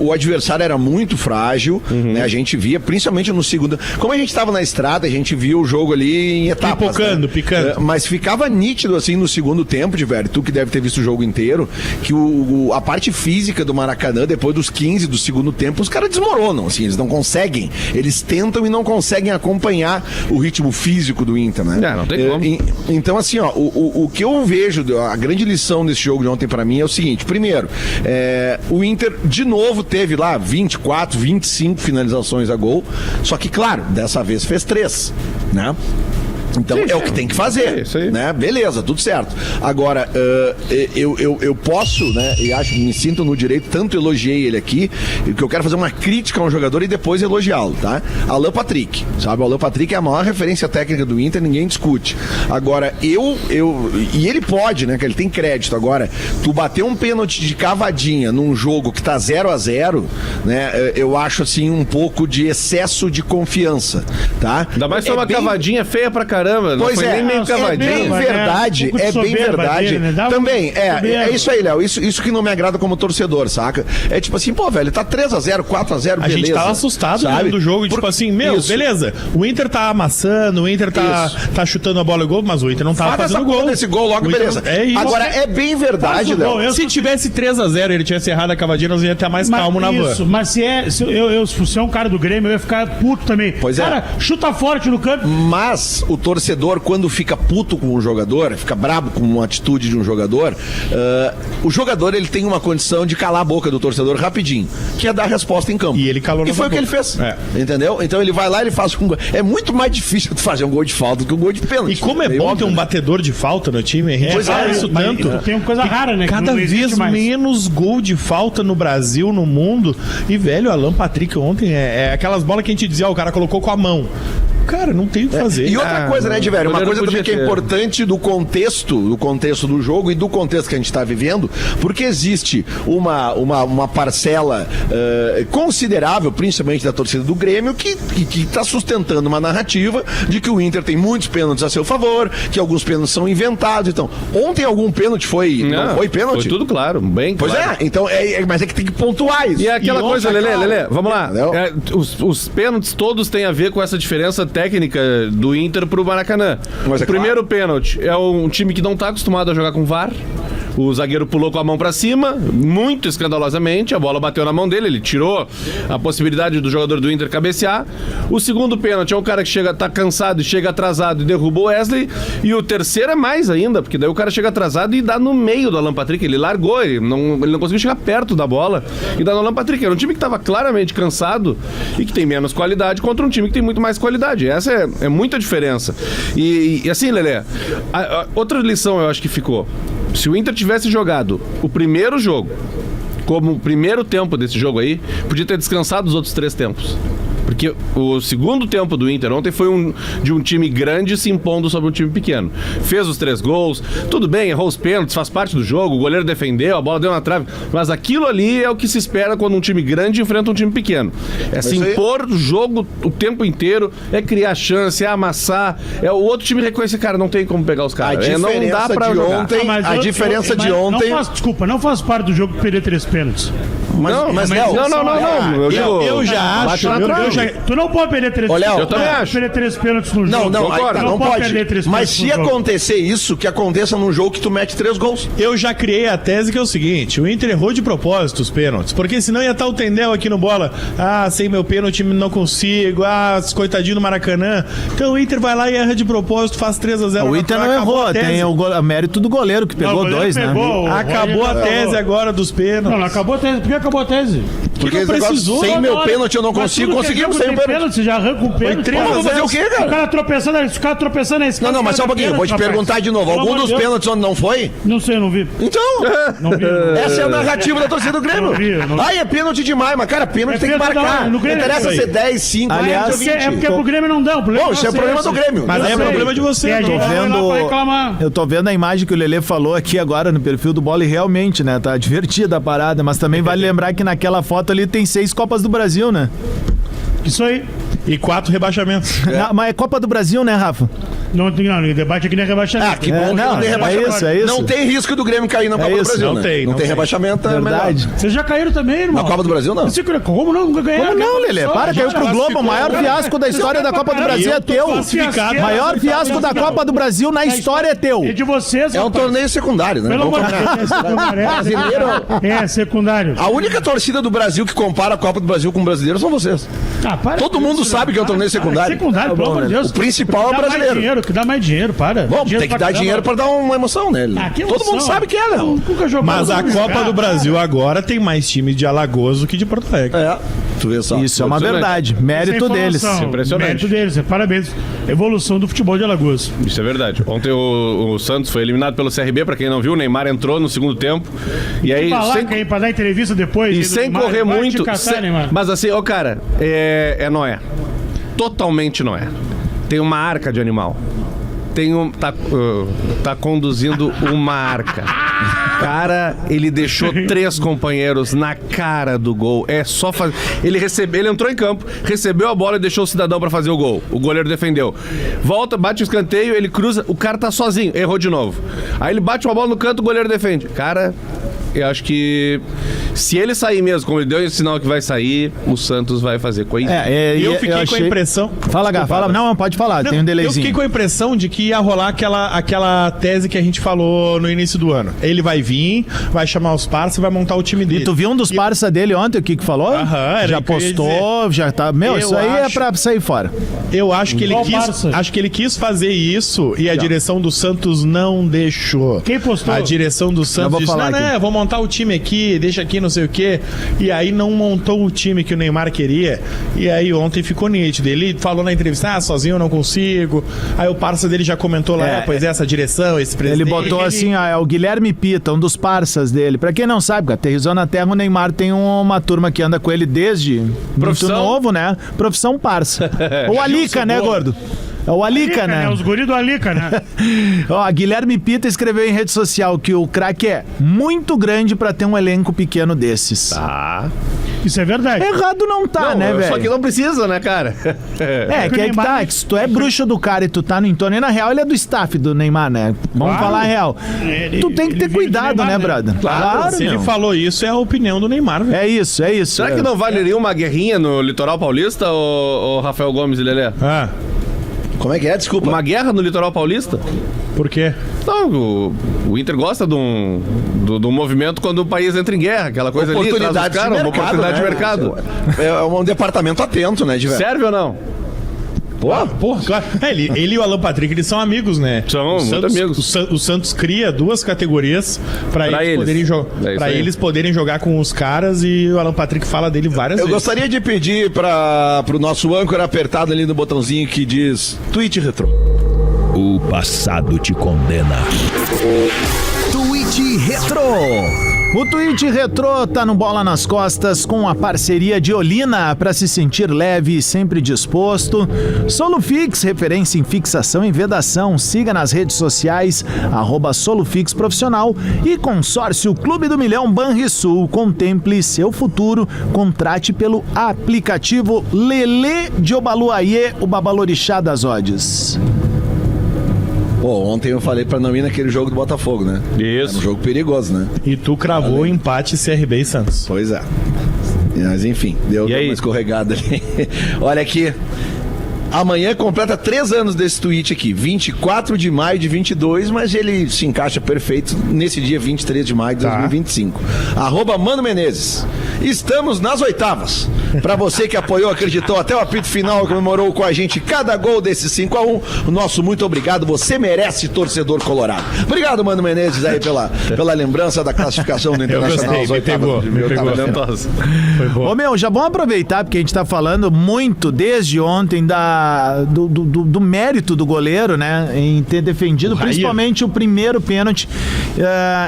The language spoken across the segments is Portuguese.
o adversário era muito frágil, né? A gente via, principalmente no segundo. Como a gente estava na estrada, a gente via o jogo ali em etapas. Picando. Mas ficava nítido, assim, no segundo tempo, tu que deve ter visto o jogo inteiro, que a parte física do Maracanã, depois dos 15 do segundo tempo, os caras desmoronam, assim, eles não conseguem. Eles tentam e não conseguem acompanhar o ritmo físico do Inter, né? Não tem como. Então, assim, ó, o que eu vejo, a grande lição desse jogo de ontem pra mim é o seguinte: primeiro, o Inter de novo teve lá 24, 25 finalizações a gol, só que, claro, dessa vez fez 3, né? Então é o que tem que fazer, né? Beleza, tudo certo. Agora, eu posso, né? E acho que me sinto no direito, tanto elogiei ele aqui, que eu quero fazer uma crítica a um jogador e depois elogiá-lo, tá? Alan Patrick, sabe? O Alan Patrick é a maior referência técnica do Inter, ninguém discute. Agora, e ele pode, né? Que ele tem crédito. Agora, tu bater um pênalti de cavadinha num jogo que tá 0-0, né? Eu acho, assim, um pouco de excesso de confiança, tá? Ainda mais foi uma cavadinha feia pra caramba. Não pois foi nem meio cavadinha. É bem verdade, bem verdade. Dele, né? Também, é isso aí, Léo. Isso que não me agrada como torcedor, saca? É tipo assim, pô, velho, tá 3-0, 4-0, beleza. A gente tava assustado do jogo, tipo assim, beleza, o Inter tá amassando, o Inter tá chutando a bola e gol, mas o Inter não tava fazendo gol. Esse gol logo, beleza. Agora, é bem verdade, Léo. Se tivesse 3-0 e ele tivesse errado a cavadinha, nós ia ter mais calmo na van. Isso, mas se é um cara do Grêmio, eu ia ficar puto também. Pois cara, chuta forte no campo. Mas o torcedor, quando fica puto com um jogador, fica brabo com uma atitude de um jogador, o jogador, ele tem uma condição de calar a boca do torcedor rapidinho, que é dar resposta em campo. E ele calou. E foi o que ele fez. Entendeu? Então ele vai lá e ele faz um gol. É muito mais difícil de fazer um gol de falta do que um gol de pênalti. E como é bom ter um batedor de falta no time, a gente fala isso tanto. Tem uma coisa rara, né? Cada vez menos gol de falta no Brasil, no mundo. E, velho, Alan Patrick ontem é aquelas bolas que a gente dizia, o cara colocou com a mão. Cara, não tem o que fazer. E outra coisa, né, Diverio? Uma coisa também que é importante do contexto do jogo e do contexto que a gente está vivendo, porque existe uma parcela considerável, principalmente da torcida do Grêmio, que está sustentando uma narrativa de que o Inter tem muitos pênaltis a seu favor, que alguns pênaltis são inventados. Então, ontem algum pênalti não foi pênalti? Foi tudo claro, bem claro. Pois então, mas é que tem que pontuar isso. E é aquela coisa, Lelê, vamos lá. Os pênaltis todos têm a ver com essa diferença técnica do Inter pro Maracanã. O primeiro pênalti é um time que não tá acostumado a jogar com VAR. O zagueiro pulou com a mão pra cima, muito escandalosamente, a bola bateu na mão dele, ele tirou a possibilidade do jogador do Inter cabecear. O segundo pênalti é um cara que tá cansado e chega atrasado e derruba o Wesley. E o terceiro é mais ainda, porque daí o cara chega atrasado e dá no meio do Alan Patrick, ele largou, ele não conseguiu chegar perto da bola e dá no Alan Patrick. Era um time que tava claramente cansado e que tem menos qualidade contra um time que tem muito mais qualidade. Essa é muita diferença. E assim, Lelê, outra lição eu acho que ficou. Se o Inter tivesse jogado o primeiro jogo como o primeiro tempo desse jogo aí, podia ter descansado os outros 3 tempos. Porque o segundo tempo do Inter ontem foi de um time grande se impondo sobre um time pequeno. Fez os 3 gols, tudo bem, errou os pênaltis, faz parte do jogo, o goleiro defendeu, a bola deu na trave, mas aquilo ali é o que se espera quando um time grande enfrenta um time pequeno. É se impor o jogo o tempo inteiro, é criar chance, é amassar, é o outro time reconhecer, cara, não tem como pegar os caras. Não dá pra jogar. A diferença de ontem... Não faz parte do jogo perder 3 pênaltis. Mas Léo, eu já acho. Tu não pode perder 3 pênaltis. Eu também acho. Perder 3 pênaltis no jogo. Não pode perder 3 pênaltis. Mas se acontecer isso, que aconteça num jogo que tu mete 3 gols. Eu já criei a tese que é o seguinte: o Inter errou de propósito os pênaltis, porque senão ia estar o Tendel aqui no bola. Sem meu pênalti não consigo. Coitadinho do Maracanã. Então o Inter vai lá e erra de propósito, faz 3-0. O Inter não errou, tem o mérito do goleiro que pegou 2, né? Acabou a tese agora dos pênaltis. Não acabou a tese. Por que acabou a tese? Porque não precisou. Sem meu pênalti eu não consigo, conseguimos sem o pênalti. Você já arranca o pênalti. Vamos fazer o quê, cara? O cara tropeçando aí. Não, mas só um pouquinho, eu vou te perguntar de novo. Algum dos pênaltis onde não foi? Não sei, não vi. Então, não vi. Essa é a narrativa da torcida do Grêmio. É pênalti demais, mas cara, pênalti tem que marcar. Não interessa ser 10, 5, aliás, 20. É porque pro Grêmio não dá. Bom, isso é problema do Grêmio. Mas é problema de você. Eu tô vendo a imagem que o Lelê falou aqui agora no perfil do Bola e realmente, né, tá divertida a parada, mas também vale lembrar que naquela foto ali tem 6 Copas do Brasil, né? Isso aí. E 4 rebaixamentos. Mas é Copa do Brasil, né, Rafa? Não, o debate aqui não é rebaixamento. Que bom que não tem rebaixamento. É isso. Não tem risco do Grêmio cair na Copa do Brasil, não né? tem, Não tem rebaixamento, é Verdade. melhor. Vocês já caíram também, irmão? Na Copa do Brasil, não. Como não? Nunca ganharam. Como não, Lelê? Para, caiu pro Globo. O maior fiasco da história da Copa do Brasil é teu. Maior fiasco da Copa do Brasil na história é teu. É de vocês, É um torneio secundário, né? Pelo amor de Deus, Brasileiro. É secundário. A única torcida do Brasil que compara a Copa do Brasil com o brasileiro são vocês. Todo mundo sabe que é um torneio secundário. Secundário, pelo amor de Deus. O principal é o brasileiro. Que dá mais dinheiro, para. Bom, tem que dar dinheiro pra dar uma emoção, né? Todo mundo sabe que é, não. Mas a Copa do Brasil agora tem mais time de Alagoas do que de Porto Alegre. Tu vê só. Isso é uma verdade. Mérito deles. Impressionante. Mérito deles, parabéns. Evolução do futebol de Alagoas. Isso é verdade. Ontem o Santos foi eliminado pelo CRB, pra quem não viu, o Neymar entrou no segundo tempo. E aí, pra dar entrevista depois. E sem Neymar, correr muito. Neymar. Mas assim, cara, Noé. Totalmente Noé. Tem uma arca de animal. Tá conduzindo uma arca. Cara, ele deixou 3 companheiros na cara do gol. É só fazer. Ele entrou em campo, recebeu a bola e deixou o cidadão pra fazer o gol. O goleiro defendeu. Volta, bate o escanteio, ele cruza, o cara tá sozinho, errou de novo. Aí ele bate uma bola no canto, o goleiro defende. Cara, eu acho que se ele sair mesmo, como ele deu esse sinal que vai sair, o Santos vai fazer coisa. Eu fiquei com a impressão... Fala, Gá, fala. Não, pode falar, tem um delayzinho. Eu fiquei com a impressão de que ia rolar aquela tese que a gente falou no início do ano. Ele vai vir, vai chamar os parceiros e vai montar o time dele. E tu viu um dos parceiros dele ontem, o que falou? Já postou, já tá... Isso aí é pra sair fora. Eu acho que ele quis fazer isso e a direção do Santos não deixou. Quem postou? A direção do Santos disse, vou montar o time aqui, deixa aqui, não sei o quê. E aí não montou o time que o Neymar queria. E aí ontem ficou nítido. Ele falou na entrevista, sozinho eu não consigo. Aí o parceiro dele já comentou lá, essa direção, esse presidente. Ele botou assim, é o Guilherme Pita, um dos parceiros dele. Pra quem não sabe, aterrissou na terra, o Neymar tem uma turma que anda com ele desde muito novo, né? Profissão parça. Ou Alica, né, gordo? É o Alica, né? Os guris do Alica, né? Guilherme Pita escreveu em rede social que o craque é muito grande pra ter um elenco pequeno desses. Tá. Isso é verdade. Errado não tá, né, velho? Só que não precisa, né, cara? Que se tu é bruxo do cara e tu tá no entorno, e na real ele é do staff do Neymar, né? Vamos falar a real. Tu tem que ter cuidado, Neymar, né, brother? Claro, se ele falou isso, é a opinião do Neymar, velho. É isso. Será que não valeria uma guerrinha no Litoral Paulista, ou Rafael Gomes e Lelê? Como é que é? Desculpa. Uma guerra no Litoral Paulista? Por quê? Não, o Inter gosta de um movimento quando o país entra em guerra, aquela coisa ali, traz os caras, uma oportunidade de mercado. É um departamento atento, né, Diver? Serve ou não? Porra, claro. Ele e o Alan Patrick, eles são amigos, né? São muito amigos. O Santos cria 2 categorias pra eles poderem jogar com os caras, e o Alan Patrick fala dele várias vezes. Eu gostaria de pedir pro nosso âncora apertado ali no botãozinho que diz Tweet Retrô. O passado te condena. Tweet Retrô. O Tweet Retrô tá no Bola nas Costas com a parceria de Olina para se sentir leve e sempre disposto. Solufix, referência em fixação e vedação. Siga nas redes sociais, @Solufix Profissional. E Consórcio Clube do Milhão Banrisul. Contemple seu futuro. Contrate pelo aplicativo Lelê de Obaluayê, o babalorixá das odds. Pô, ontem eu falei pra não ir naquele jogo do Botafogo, né? Isso. Era um jogo perigoso, né? E tu cravou o empate CRB e Santos. Pois é. Mas enfim, deu uma escorregada ali. Olha aqui. Amanhã completa 3 anos desse tweet aqui, 24 de maio de 22, mas ele se encaixa perfeito nesse dia 23 de maio de 2025. @Mano Menezes. Estamos nas oitavas. Pra você que apoiou, acreditou até o apito final, comemorou com a gente cada gol desse 5-1, o nosso muito obrigado. Você merece, torcedor colorado. Obrigado, Mano Menezes, aí pela lembrança da classificação do Internacional. Eu gostei, me pegou. Foi bom. Ô, meu, já vamos aproveitar, porque a gente tá falando muito desde ontem do mérito do goleiro, né, em ter defendido principalmente o primeiro pênalti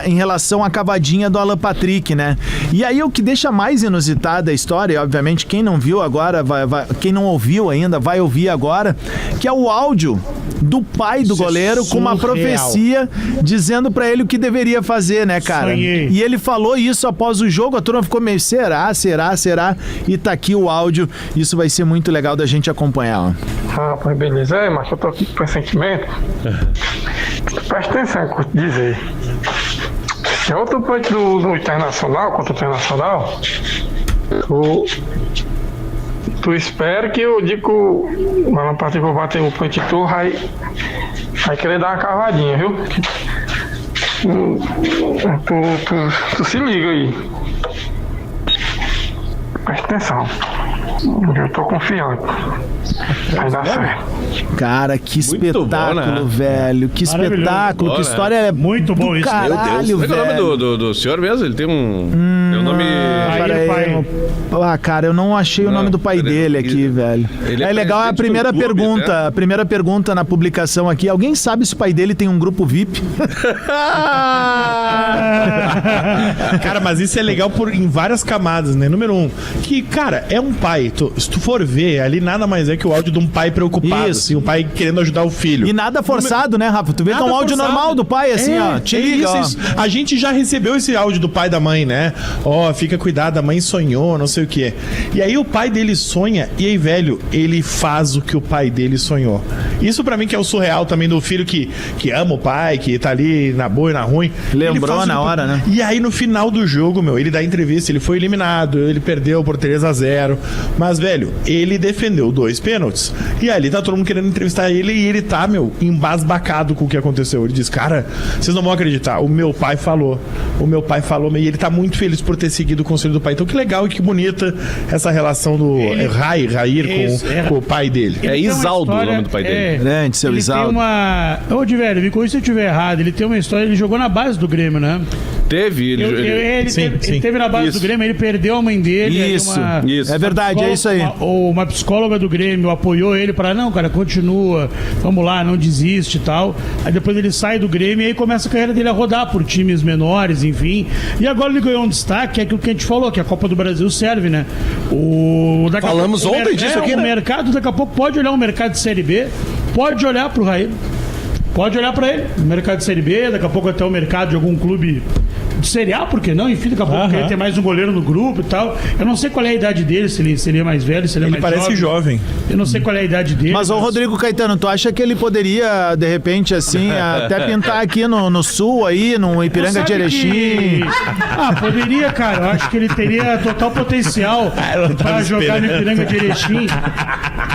em relação à cavadinha do Alan Patrick, né? E aí o que deixa mais inusitada a história, obviamente quem não viu agora, quem não ouviu ainda, vai ouvir agora, que é o áudio do pai do goleiro com uma profecia dizendo pra ele o que deveria fazer, né, cara? Sonhei. E ele falou isso após o jogo, a turma ficou meio, será? E tá aqui o áudio, isso vai ser muito legal da gente acompanhar, ó. Ah, pois beleza. Mas eu tô aqui com pressentimento. Presta atenção que eu te dizer. Se outro punch do Internacional, contra o Internacional, tu espera que eu digo lá na parte que eu vou bater o punch tu vai querer dar uma cavadinha, viu? Tu se liga aí. Presta atenção. Eu tô confiante. Vai dar certo. Cara, que Muito espetáculo, bom, né? velho. Que espetáculo, Bom, que né? história é Muito bom isso. caralho, Como é que é o velho. nome do senhor mesmo? Ele tem um... Tem um nome... Pai. Ah, cara, eu não achei o nome do pai dele aqui, velho. Ele É é legal a presidente primeira do clube, pergunta. né? A primeira pergunta na publicação aqui. Alguém sabe se o pai dele tem um grupo VIP? Cara, mas isso é legal em várias camadas, né? Número 1, que, cara, é um pai. Se tu for ver, ali nada mais é que o áudio de um pai preocupado, Isso. assim, um pai querendo ajudar o filho. E nada forçado, né, Rafa? Tu vê que é um Nada áudio forçado. normal do pai, assim, ó. Te liga, ó. isso. A gente já recebeu esse áudio do pai e da mãe, né? Ó, fica cuidado, a mãe sonhou, não sei o quê. E aí o pai dele sonha, e aí, velho, ele faz o que o pai dele sonhou. Isso pra mim que é o surreal também do filho que ama o pai, que tá ali na boa e na ruim. Lembrou Ele faz na o que- hora, né? E aí no final do jogo, meu, ele dá entrevista, ele foi eliminado, ele perdeu por 3-0. Mas, velho, ele defendeu 2 pênaltis. E ali tá todo mundo querendo entrevistar ele e ele tá, meu, embasbacado com o que aconteceu. Ele diz, cara, vocês não vão acreditar, o meu pai falou, e ele tá muito feliz por ter seguido o conselho do pai. Então que legal e que bonita essa relação do Rair com o pai dele. É Ele tem uma Isaldo o história- nome do pai dele. Grande, seu Ele Isaldo. tem uma... Ô, de velho, me corrija se eu estiver errado. Ele tem uma história, ele jogou na base do Grêmio, né? Teve, ele Sim, Ele sim. teve na base Isso. do Grêmio, ele perdeu a mãe dele. aí Isso, isso. É verdade, é isso aí. Uma psicóloga do Grêmio apoiou ele para não, cara, continua, vamos lá, não desiste e tal. Aí depois ele sai do Grêmio e aí começa a carreira dele a rodar por times menores, enfim. E agora ele ganhou um destaque, é aquilo que a gente falou, que a Copa do Brasil serve, né? Falamos ontem disso aqui, O né? mercado daqui a pouco pode olhar o mercado de Série B, pode olhar pro Raí. Pode olhar pra ele, o mercado de Série B, daqui a pouco até o mercado de algum clube de Série A, por que não? Enfim, daqui a pouco querer ter mais um goleiro no grupo e tal. Eu não sei qual é a idade dele, se ele é mais velho, se ele é Ele mais parece jovem. Eu não sei qual é a idade dele. Mas, ô Rodrigo Caetano, tu acha que ele poderia, de repente, assim, até pintar aqui no sul aí, no Ipiranga de Erechim? Poderia, cara. Eu acho que ele teria total potencial pra jogar no Ipiranga de Erechim.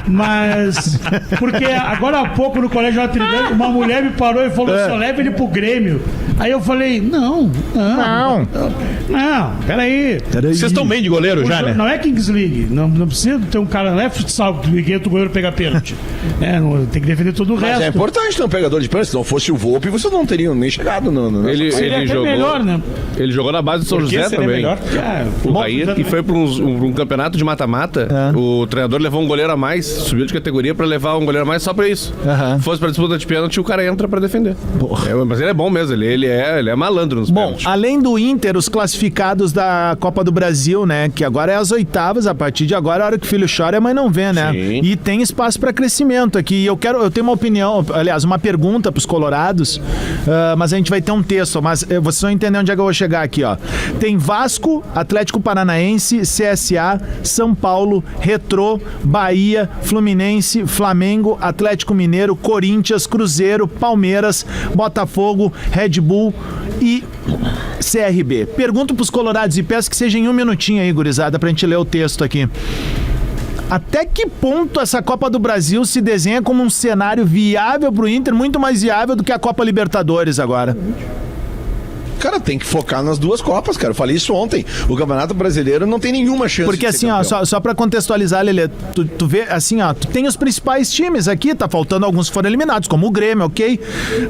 Mas, porque agora há pouco no Colégio Notre Dame, uma mulher me parou e falou assim, leva ele pro Grêmio. Aí eu falei, não, peraí. Vocês estão bem de goleiro já, né? Não é Kings League, não precisa ter um cara, não é futsal que o goleiro pega pênalti. Tem que defender todo o Mas resto. é importante ter um pegador de pênalti. Se não fosse o Volpe, vocês não teriam nem chegado no... Ele Seria até jogou, melhor, né? ele jogou na base do São Por que José seria também. melhor? O Rair, e foi para um campeonato de mata-mata. O treinador levou um goleiro a mais, subiu de categoria para levar um goleiro a mais só para isso. Se fosse para disputa de pênalti, o cara entra para defender. Mas ele é bom mesmo, ele é malandro nos Bom, pênaltis. além do Inter, os classificados da Copa do Brasil, né? Que agora é as oitavas, a partir de agora, a hora que o filho chora, a mãe não vê, né? Sim. E tem espaço para crescimento aqui. Eu tenho uma opinião, aliás, uma pergunta pros colorados, mas a gente vai ter um texto, mas vocês vão entender onde é que eu vou chegar aqui, ó. Tem Vasco, Atlético Paranaense, CSA, São Paulo, Retrô, Bahia, Fluminense, Flamengo, Atlético Mineiro, Corinthians, Cruzeiro, Palmeiras, Botafogo, Red Bull e CRB. Pergunto pros colorados e peço que seja em um minutinho aí, gurizada, pra gente ler o texto aqui. Até que ponto essa Copa do Brasil se desenha como um cenário viável pro Inter, muito mais viável do que a Copa Libertadores agora? Cara, tem que focar nas duas Copas, cara. Eu falei isso ontem. O Campeonato Brasileiro não tem nenhuma chance Porque de ser assim, ó, campeão. só pra contextualizar, Lelê, tu vê, assim, ó, tu tem os principais times aqui, tá faltando alguns que foram eliminados, como o Grêmio, ok?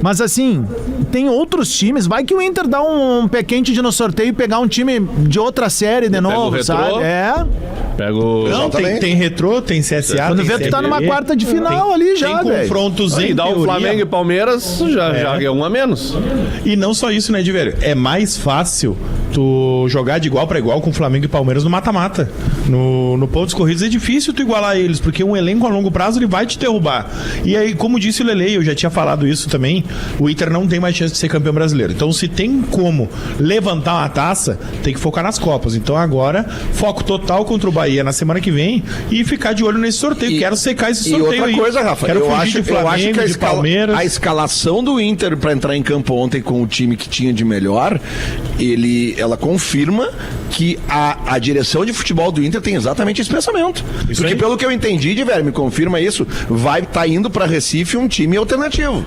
Mas assim, tem outros times, vai que o Inter dá um pé quente de no sorteio e pegar um time de outra série de novo, Retrô. sabe? Pega o... Não, tem Retrô, tem CSA. Quando tem vê, tu tá CRB, numa quarta de final ali já, Tem velho. confrontos E em dá o teoria. Flamengo e Palmeiras, já é um a menos. E não só isso, né, de velho? É mais fácil tu jogar de igual para igual com Flamengo e Palmeiras no mata-mata. No pontos corridos é difícil tu igualar eles, porque um elenco a longo prazo ele vai te derrubar. E aí, como disse o Lele, eu já tinha falado isso também, o Inter não tem mais chance de ser campeão brasileiro. Então, se tem como levantar uma taça, tem que focar nas Copas. Então, agora, foco total contra o Bahia na semana que vem e ficar de olho nesse sorteio. Quero secar esse sorteio aí. E outra coisa, Rafa, quero eu acho Flamengo, que a escalação do Inter para entrar em campo ontem com o time que tinha de melhor, ela confirma que a direção de futebol do Inter tem exatamente esse pensamento. Isso porque aí. pelo que eu entendi, Diver, me confirma isso, vai estar indo para Recife um time alternativo.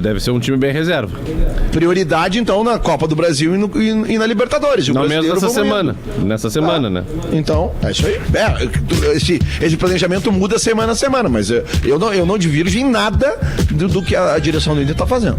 Deve ser um time bem reserva. Prioridade, então, na Copa do Brasil e na Libertadores. Não mesmo nessa semana. Nessa semana, né? Então, é isso aí. Esse planejamento muda semana a semana, mas eu não divirjo em nada do que a direção do Inter está fazendo.